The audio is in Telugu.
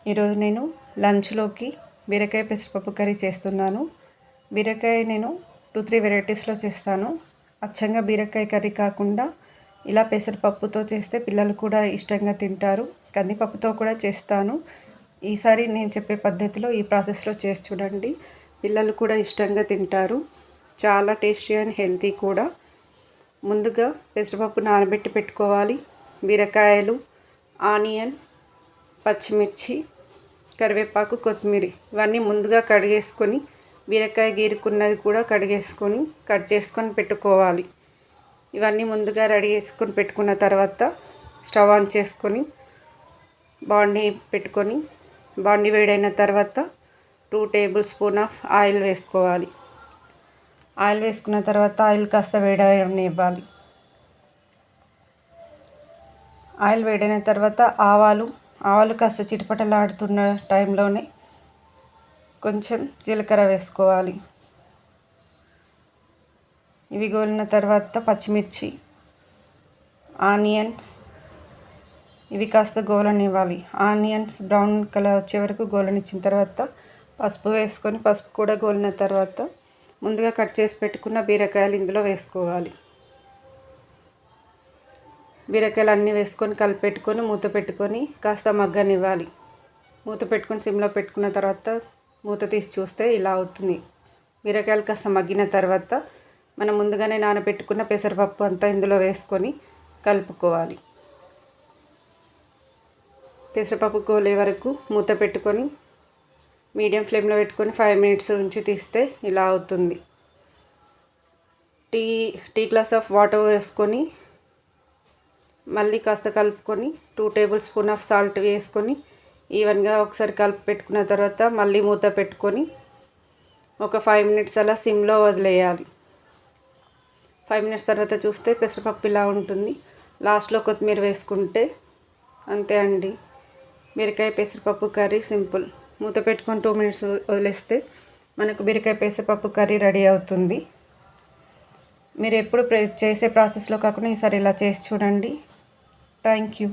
ఈరోజు నేను లంచ్లోకి బీరకాయ పెసరపప్పు కర్రీ చేస్తున్నాను. బీరకాయ నేను 2-3 వెరైటీస్లో చేస్తాను. అచ్చంగా బీరకాయ కర్రీ కాకుండా ఇలా పెసరపప్పుతో చేస్తే పిల్లలు కూడా ఇష్టంగా తింటారు. కందిపప్పుతో కూడా చేస్తాను. ఈసారి నేను చెప్పే పద్ధతిలో ఈ ప్రాసెస్లో చేసి చూడండి. పిల్లలు కూడా ఇష్టంగా తింటారు. చాలా టేస్టీ అండ్ హెల్తీ కూడా. ముందుగా పెసరపప్పు నానబెట్టి పెట్టుకోవాలి. బీరకాయలు, ఆనియన్, పచ్చిమిర్చి, కరివేపాకు, కొత్తిమీర ఇవన్నీ ముందుగా కడిగేసుకొని బీరకాయ గీరుకున్నది కూడా కడిగేసుకొని కట్ చేసుకొని పెట్టుకోవాలి. ఇవన్నీ ముందుగా రెడీ చేసుకొని పెట్టుకున్న తర్వాత స్టవ్ ఆన్ చేసుకొని బాండీ పెట్టుకొని బాండీ వేడైన తర్వాత 2 టేబుల్ స్పూన్ ఆఫ్ ఆయిల్ వేసుకోవాలి. ఆయిల్ వేసుకున్న తర్వాత ఆయిల్ కాస్త వేడనివ్వాలి. ఆయిల్ వేడైన తర్వాత ఆవాలు కాస్త చిటపటలాడుతున్న టైంలోనే కొంచెం జీలకర్ర వేసుకోవాలి. ఇవి గోలిన తర్వాత పచ్చిమిర్చి, ఆనియన్స్ ఇవి కాస్త గోలనివ్వాలి. ఆనియన్స్ బ్రౌన్ కలర్ వచ్చే వరకు గోలనిచ్చిన తర్వాత పసుపు వేసుకొని పసుపు కూడా గోలిన తర్వాత ముందుగా కట్ చేసి పెట్టుకున్న బీరకాయలు ఇందులో వేసుకోవాలి. బీరకాయలు అన్నీ వేసుకొని కలిపెట్టుకొని మూత పెట్టుకొని కాస్త మగ్గనివ్వాలి. మూత పెట్టుకొని సిమ్లో పెట్టుకున్న తర్వాత మూత తీసి చూస్తే ఇలా అవుతుంది. బీరకాయలు కాస్త మగ్గిన తర్వాత మనం ముందుగానే నానబెట్టుకున్న పెసరపప్పు అంతా ఇందులో వేసుకొని కలుపుకోవాలి. పెసరపప్పు గోలే వరకు మూత పెట్టుకొని మీడియం ఫ్లేమ్లో పెట్టుకొని 5 మినిట్స్ ఉంచి తీస్తే ఇలా అవుతుంది. టీ గ్లాస్ ఆఫ్ వాటర్ వేసుకొని మళ్ళీ కాస్త కలుపుకొని 2 టేబుల్ స్పూన్ ఆఫ్ సాల్ట్ వేసుకొని ఈవెన్గా ఒకసారి కలిపి పెట్టుకున్న తర్వాత మళ్ళీ మూత పెట్టుకొని ఒక 5 మినిట్స్ అలా సిమ్లో వదిలేయాలి. 5 మినిట్స్ తర్వాత చూస్తే పెసరపప్పు ఇలా ఉంటుంది. లాస్ట్లో కొత్తిమీర వేసుకుంటే అంతే అండి. బీరకాయ పెసరపప్పు కర్రీ సింపుల్. మూత పెట్టుకొని 2 మినిట్స్ వదిలేస్తే మనకు బీరకాయ పెసరపప్పు కర్రీ రెడీ అవుతుంది. మీరు ఎప్పుడు చేసే ప్రాసెస్లో కాకుండా ఈసారి ఇలా చేసి చూడండి. Thank you.